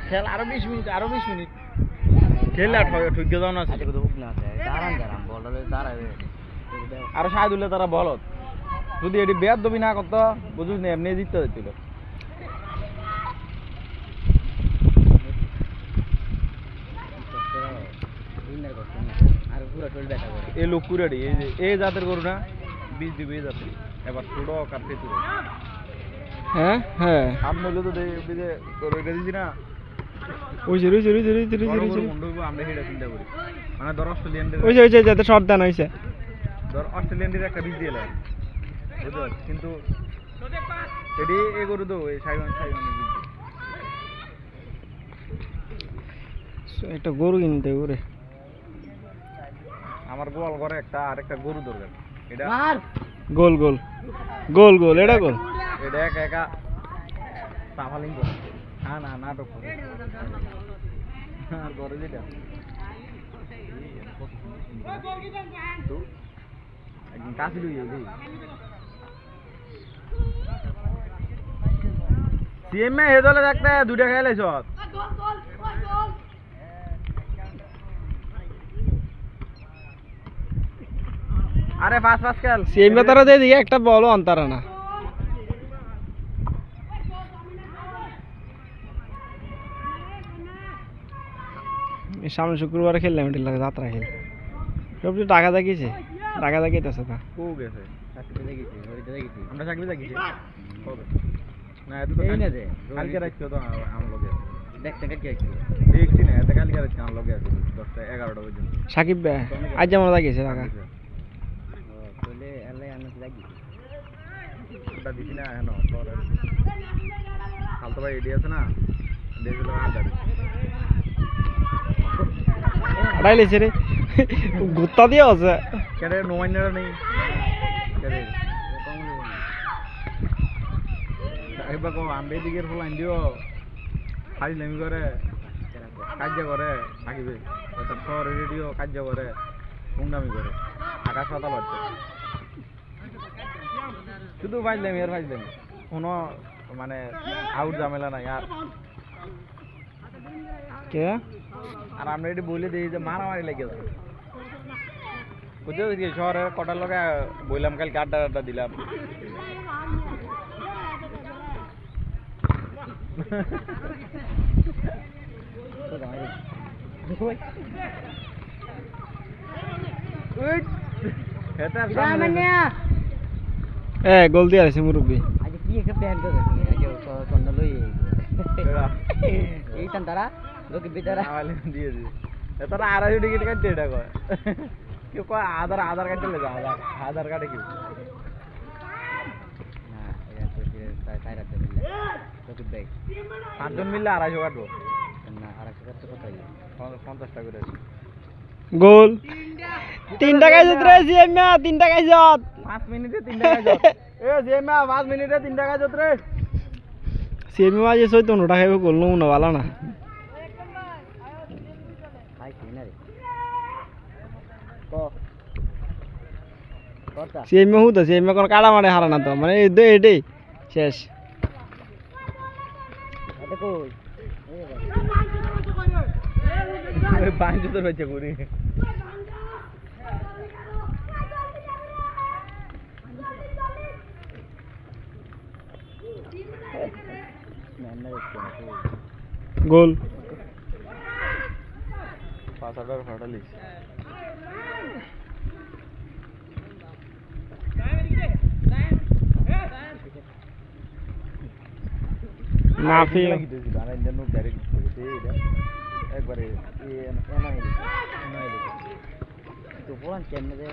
খেল আরো 20 মিনিট খেল আর ঠিক যাও না আছে কত হুক না আছে দাঁড়ান বললে দাঁড়াবে আর শাহিদুল্লাহ তারা বলত যদি এটি বেয়াদ দবি না করত বুঝুস না এমনি জিততে দিছিল আর পুরো টল ব্যাটা করে এই লোক কুড়াড়ি এই জাতের গরু না বীজ দিবে এই জাতের এবার ছোট কাটতে তুলে হ্যাঁ হ্যাঁ আম মূল্য তো বিদে করে দিছি না ওই যে আমরা হেডা চিন্তা করি মানে ধর অস্ট্রেলিয়ানদের ওই যে যাতে শর্ট দান হইছে ধর অস্ট্রেলিয়ানদের একটা বীজ দিলে বুঝছো কিন্তু এডি এ গরু তো এই সাইওয়ান বীজ একটা গরু কিনতে ওরে আমার গোল করে একটা আরেকটা গরু দরকার এটা গোল এটা গোল এটা একা সাফালিং করে না নাটক করে আর করে যেটা তো একদম কাছে লইয়ে যাই সিএম এ হেদলে দেখতে দুইটা খেলাইছ আরে পাঁচ খেল সিএম এ তারা দিয়ে দিকে একটা বলও অন্তরা না সামনে শুক্রবারে খেললাম এটি লাগে যাত্রা খেল সব টাকা দেখিয়েছে টাকা দেখিয়েছে তা ও গেছে চাকরি দেখিয়েছে আমরা চাকরি দেখিয়েছি না এত এই না যে কালকে রাখছো তো আমার লগে দেখতে কালকে আইছিল দেখছি না এত কালকে রাখছি আমার লগে আছে 10টা 11টা পর্যন্ত সাকিব ভাই আজ যেমন দেখিয়েছে টাকা বলে এলাই আনতে দেখিয়েছে ওটা দিছি না এনো পরে কাল তো ভাই এডি আছে না দেখলো আড্ডা আড়াইলেছে রে গুত্তা দিয়ে আছে কেরে নোমাইনারা নেই কেরে একবার কো আমবে দিকের ফুল আন দিও খালি নেমি করে কাজ করে থাকিবে তার পর রেডিও কাজ করে গুন্ডামি করে আকাশ পাতাল হচ্ছে শুধু ফাইজলামি আর ফাইজলামি কোনো মানে আউট ঝামেলা নাই আর কে আর আমরা এটি বলে দিই যে মারামারি লেগে যায় বুঝতে পারছি শহরে কটার লোকে বললাম কালকে আড্ডা দিলাম গোল দিয়ে আছে মুরব্বী কি একটা প্যান্ট এই তারা লোকে বিতারা দিয়ে দিই তারা 250 টিকিট কাটছে এটা কয় কেউ কয় আধার কার্ড চলে যাও আধার কার্ডে কি না এটা তো তাই রাখতে মিললে লোকে ব্যাগ 5 জন মিললে 250 কাটবো না 250 কাটতে কত হইলো 50 টাকা করে গোল 3 টাকা জিত রে জিএমা 3 টাকা জিত 5 মিনিটে 3 টাকা জিত এ জিএমা 5 মিনিটে 3 টাকা জিত রে জিএমা যে 14 টাকা খাইবে গোল না ভালো না সিএমএ হুতো সিএমএ কোন কাড়া মারে হারা না তো মানে এটাই শেষ তোর হচ্ছে করি গোল 5 ফাটালিস মাফি লাগি দিছিল আর ইন্ডিয়ান নোট ডাইরেক্ট করেছে এটা একবারে এনআইএল তো বলান কেন দে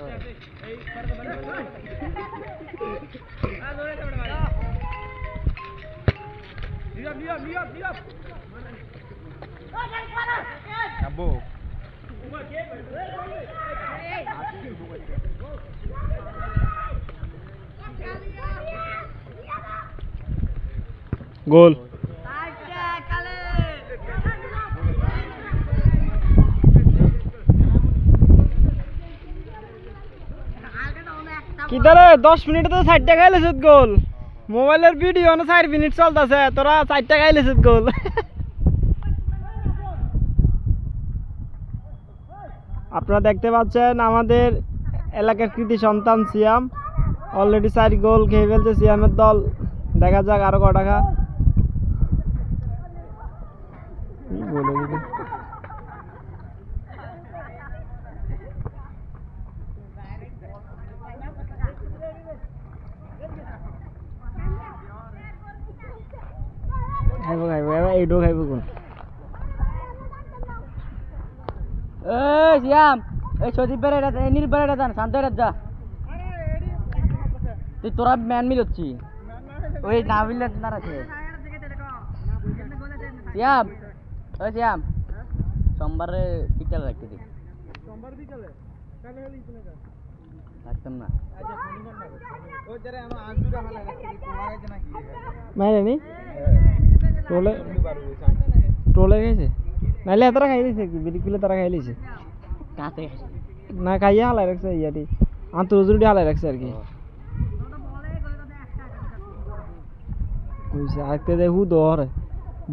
লিয়া আব্বু গোল কিদারে 10 মিনিটে তো 60 টাকা খাইলেছ গোল মোবাইলের ভিডিও না 4 মিনিট চলতেছে তোরা 4 টাকা খাইলেছ গোল আপনারা দেখতে পাচ্ছেন আমাদের এলাকার কৃতি সন্তান সিয়াম অলরেডি 4 গোল খেয়ে ফেলছে সিয়ামের দল। দেখা যাক আরো কটা টাকা বলে দিদি। খাইব খাইব এবার এইটাও খাইব কোন সিয়াম এই সদীপ বেড়ে নির্বেড়ে যান শান্ত যা তুই তোরা ম্যান মিল হচ্ছি ওই না মিললে না রাখে সিয়াম ওই সিয়াম সোমবারে বিকালে রাখতে দিই রাখতাম না মাইরে নি টোলে টোলে গেছে নাইলে এতটা খাই দিয়েছে কি বিরিকুলে তারা খাই লিছে কাতে না খাইয়া হালাই রাখছে ইয়াটি আন্তর্জুটি হালাই রাখছে আর কি বুঝছে আরেকতে যে হু দরে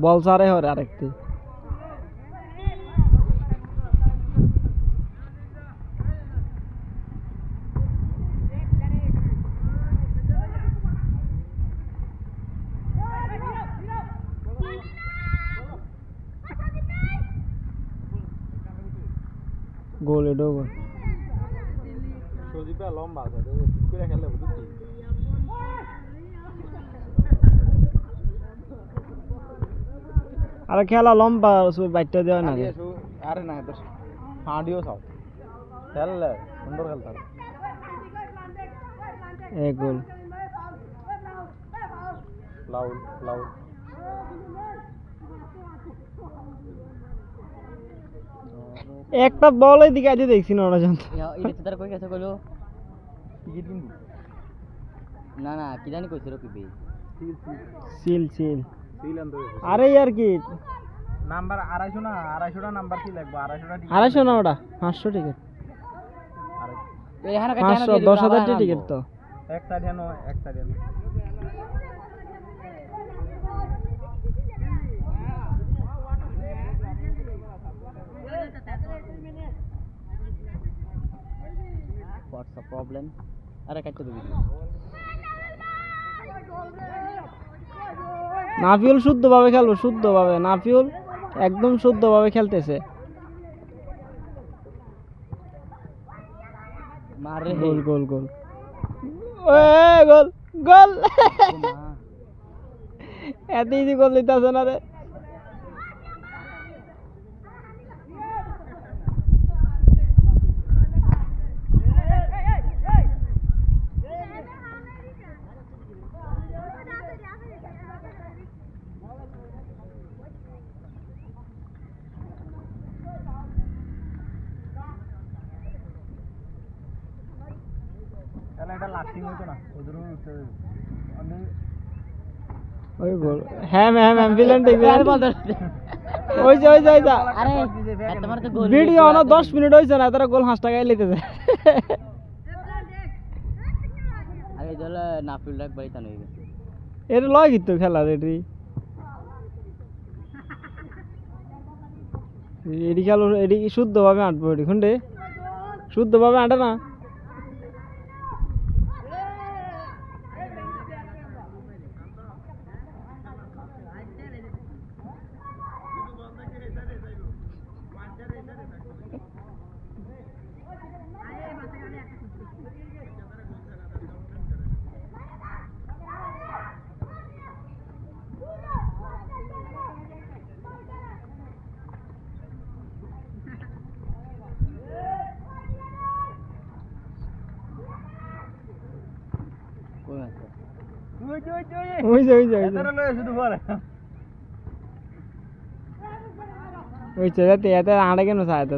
বল সারে হরে আরেকতে গোল এটাও গোল সজীবটা লম্বা আছে করে খেললে বুঝছি আরে খেলা লম্বা বাইটটা দেওয়া না আরে না তো হাঁডিও সব খেললে সুন্দর খেলতে এক গোল লাউল লাউল একটা বল এদিকে আজ দেখছি না ওরা জানতো এটা তার কই গেছে কইলো টিকিট কিনবি না না কি জানি কইছিল কি বে সিল সিল সিল আনতে আরে यार কি নাম্বার 250 না 250টা নাম্বার কি লাগবে 250টা টিকিট 250 না ওটা 500 টিকিট এই এখানে কাটা 10,000 টিকিট তো এক সাইড হেনো এক সাইড হেনো What's the problem? আরে কাটতে দিবি নাফিউল শুদ্ধভাবে খেলবে শুদ্ধভাবে নাফিউল একদম শুদ্ধভাবে খেলতেছে মারে গোল গোল গোল ওয়ে গোল গোল এত ইজি গোল দিতেছ না রে এটা লাস্টিং হতো না ওদের উঠতে আমি ওই গোল হ্যাঁ ম্যাম অ্যাম্বুলেন্স ওই যে আরে তোমার তো গোল ভিডিও না 10 মিনিট হইছে না তারা গোল 5 টাকায় লইতেছে আরে দলে নাফিল একবারই টান হয়ে গেছে এর লয় কিন্তু খেলা রেডি এডি খেলো এডি শুদ্ধভাবে আঁটবো এডি খুন্ডে শুদ্ধভাবে আঁটে না আড়ে কেন চাইতে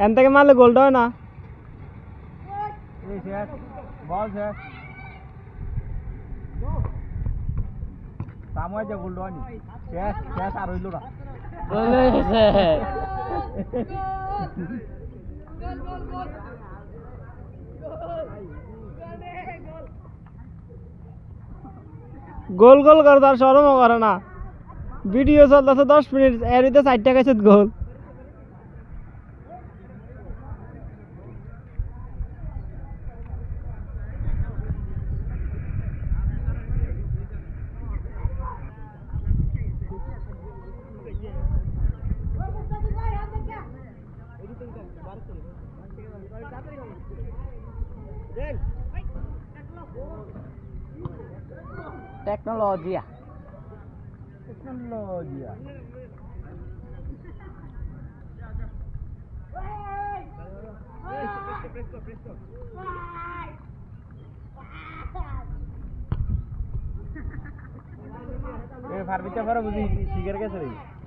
এন থেকে মারলে গোলটা হয় না বল সাময় যে গোলটা হয়নি শেষ শেষ আর হইল না গোল গোল করে তার শরমও করে না ভিডিও চলতেছে 10 মিনিট এর ভিতরে 4 টাকা গোল Teknologi.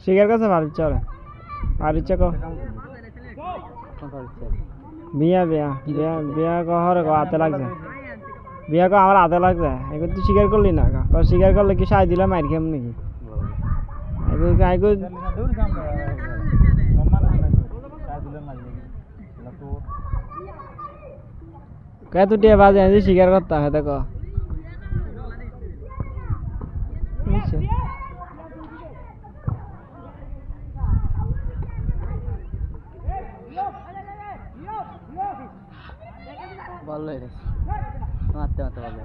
শিকার কাছে ভার ইচ্ছা ওরে আর ইচ্ছা কো বিয়া বিয়া বিয়া বিয়া কহরে কো হাতে লাগছে বিয়া কো আমার হাতে লাগছে এখন তুই স্বীকার করলি না কো স্বীকার করলে কি সাই দিলাম মাইর খেম নাকি কে তুই টিয়া বাজে আমি স্বীকার করতাম হ্যাঁ দেখো বললো এটা মারতে মারতে বললো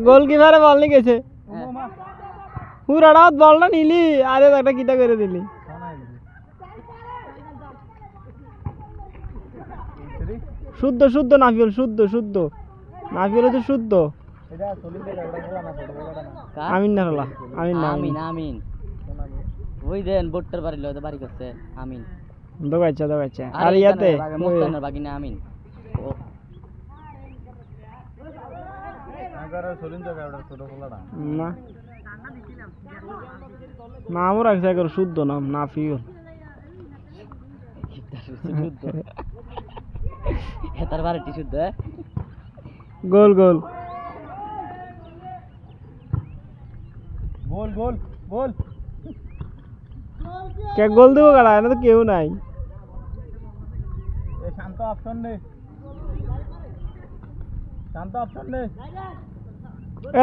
গোলকিপারে বল নিয়ে গেছে পুরাটা বলটা নিলি আরে একটা কিটা করে দিলি শুদ্ধ শুদ্ধ নাফিউল শুদ্ধ শুদ্ধ নাফিউল হচ্ছে শুদ্ধ আমিন না হলা আমিন না আমিন আমিন ওই দেন বোটটার বাড়ি লয় বাড়ি করছে আমিন দবাইছে আর ইয়াতে মোস্তানের বাকি না আমিন না নামও রাখছে একবার শুদ্ধ নাম নাফিউল তার বাড়িটি শুদ্ধ গোল গোল গোল গোল গোল কে গোল দেবো কারা না তো কেউ নাই শান্ত অপশন দে শান্ত অপশন দে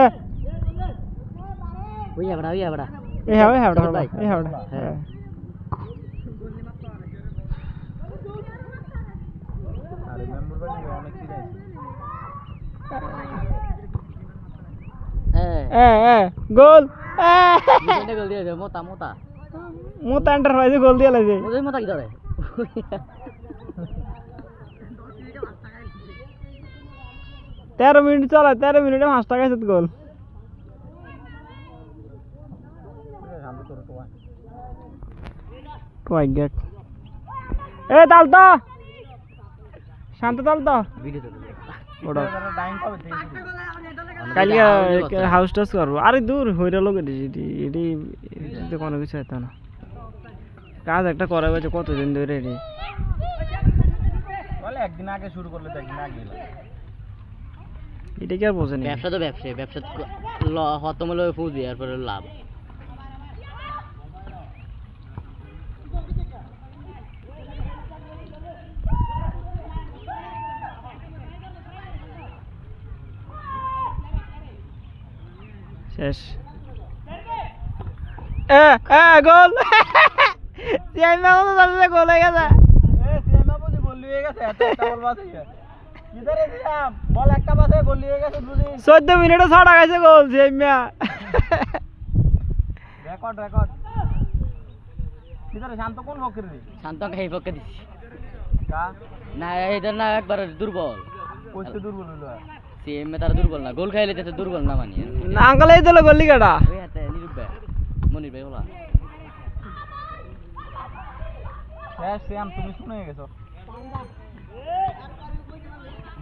এ ওই এবড়া এ হ্যাঁ এ হ্যাঁ আরে মেম্বার বানি অনেক কি আছে গোল গোল দিয়ে মোটা মোটা মোতা এন্টারপ্রাইজে গোল দিয়ে লাইছে ওই মোটা কি ধরে 13 মিনিট চলে 13 মিনিটে 5 টাকা আছে গোল কয় গেট এ তাল তো শান্ত তাল তো ওটা কালকে হাউস টাস করবো আরে দূর হইরা লোক এটি তো কোনো কিছু হতো না কাজ একটা করা হয়েছে কতদিন ধরে এটি বলে একদিন আগে শুরু করলে তো একদিন আগে এটা কি আর বোঝেনি ব্যবসা তো ব্যবসা হতম হলো পুঁজি এরপরে লাভ শেষ গোল সিয়াইমা মতো তাহলে গোল হয়ে গেছে সিয়াইমা বুঝি গোল হয়ে গেছে একটা বল বাসে কিধারে দিলাম বল একটা বাসে গোল হয়ে গেছে বুঝি 14 মিনিটে 6 টাকা আছে গোল সিয়াইমা রেকর্ড কিধারে শান্ত কোন পক্ষে রে শান্ত এই পক্ষে দিছি কা না এটা না একবার দুর্বল কইতে দুর্বল হলো সিএম তার দুর্বল না গোল খাইলে তো দুর্বল না মানি না আঙ্কেল এই দিল গোল লিগাটা ওই হাতে নিরুব ভাই মনির ভাই হলা শ্যাম তুমি শুনে গেছো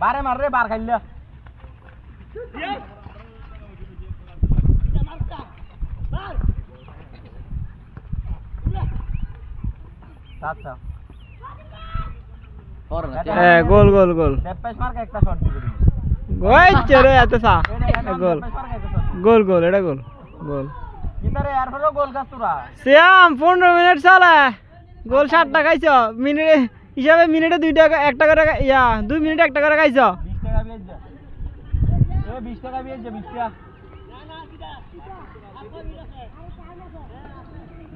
বারে মার রে বার খাইলা আচ্ছা পর না গোল গোল গোল ডেপেস মার্কা একটা শট দিবি ওই চরে এত সা গোল গোল গোল এটা গোল গোল কিতারে আর ফেরো গোল গাছ তোরা শ্যাম 15 মিনিট চলে গোল 7 টাকা খাইছো মিনিটে হিসাবে মিনিটে 2 টাকা 1 টাকা ইয়া 2 মিনিটে 1 টাকা খাইছো 20 টাকা বেচ যা টাকা বিয়েছে 20 টাকা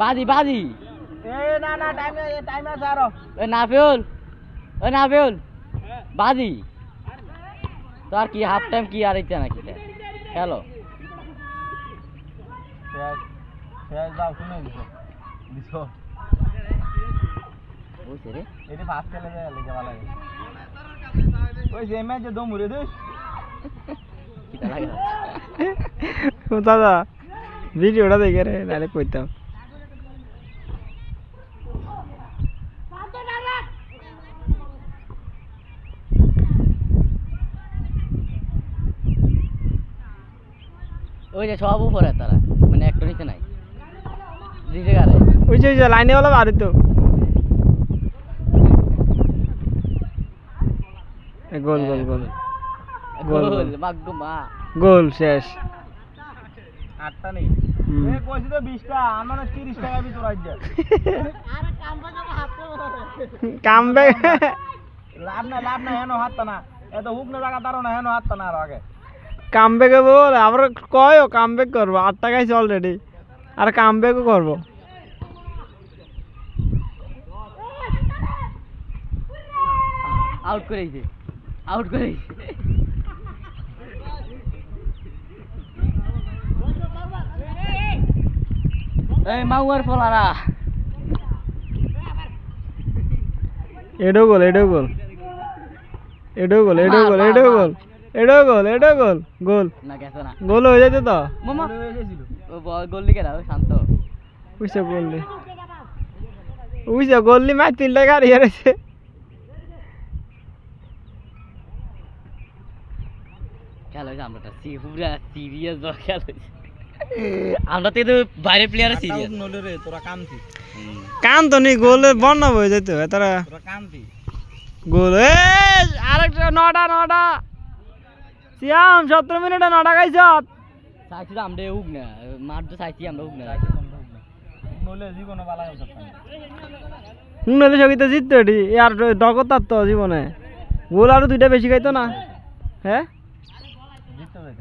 বাদি বাদি এ না না টাইম আছে আরো ওই নাফিউল বাদি তোর কি হাফ টাইম কি আর ইচ্ছা নাকি খেলো শেষ যাও শুনে দিছো বুঝছে রে এটি ফাস্ট খেলে যায় লেগে ভালো লাগে ওই যে ম্যাচে দম উড়ে দিস কিটা লাগে দাদা ভিডিওটা দেখে রে নাহলে কইতাম ওই যে সব উপরে তারা মানে একটা নিচে নাই দিছে গারে ওই যে লাইনে वाला বাড়ি তো গোল গোল গোল গোল মাগো মা গোল শেষ 8টা নেই এ কইছি তো 20 টা আমার 30 টাকা ভিতর আইছে আরে কামব্যাক লাভ না হেনো হাতটা না এত হুক না জায়গা দাঁড়ো না হেনো হাতটা না আর আগে কামব্যাক বল আবার কয়ও কামব্যাক করব 8 টাকাই অলরেডি আর কামব্যাকও করব আউট করেছে এই মাউয়ার ফলারা এডো গোল গোল না গেছে না গোল হয়ে যেত তো মামা হয়ে গেছিল গোল লিখে দাও শান্ত উইসা গোললি ম্যাচ 3 টাকা আর ইয়ারেছে খেলা হয়েছে আমরা পুরা সিরিয়াস খেলা হয়েছে আমরা তো বাইরে প্লেয়ার সিরিয়াস নলে রে তোরা কামতি কাম তো নি গোল বন্ধ হয়ে যেত তারা তোরা কামতি গোল আরেকটা 9টা সিয়াম 17 মিনিটে 9টা খাইছ চাইছি তো আমরা উগ না মার তো চাইছি আমরা উগ না নলে জীবনে ভালো হতো নলে সঙ্গীতে জিততো এটি আর ডগত তো জীবনে গোল আরো 2টা বেশি খাইতো না হ্যাঁ জিততে হবে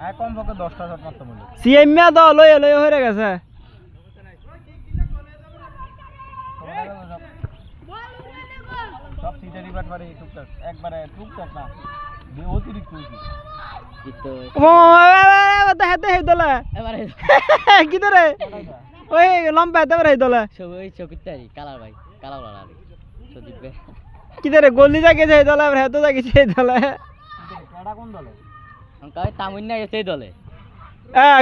আর কম পক্ষে 10টা শট মারতে বলে সিএমএ দাও লয়ে হয়ে গেছে সব সিটারি বাটবারে টুকটাক একবারে টুকটাক না অতিরিক্ত হয়েছে জিততো ও হেতে হেদলে এবারে কি ধরে ওই লম্বা হেতে পারে হেদলে সব ওই চকিতারি কালার ভাই কালার ওলা সদীপ ভাই কি ধরে গলি জাগে যে হেদলে আর হেতো জাগে যে হেদলে কেডা কোন দলে কয় তামিলনা গেছে এই দলে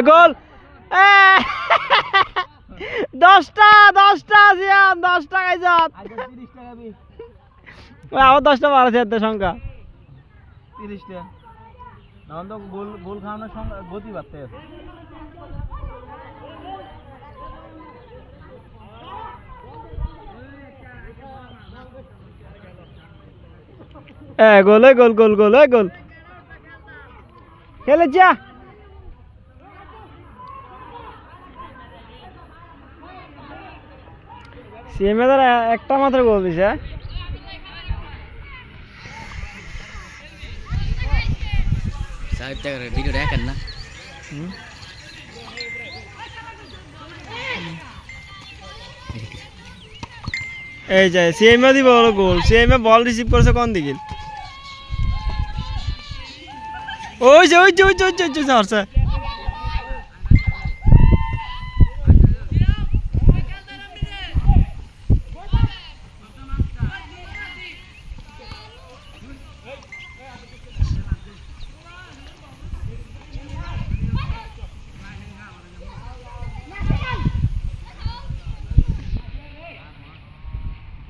গোল 10টা সিয়াম 10টা খাইছ আগে 30 টাকা বি ওই আবার 10টা বাড়াছে এত সংখ্যা 30 টাকা না তো গোল খাওয়ানোর সঙ্গে গতি বাড়তে আছে গোল খেলে যা সিএমএ দ্বারা একটা মাত্র গোল দিছে সাহেব টাকার ভিডিও দেখেন না এই যে সিএমএ দিব গোল সিএমএ বল রিসিভ করছে কোন দিকে ওই যে সারছে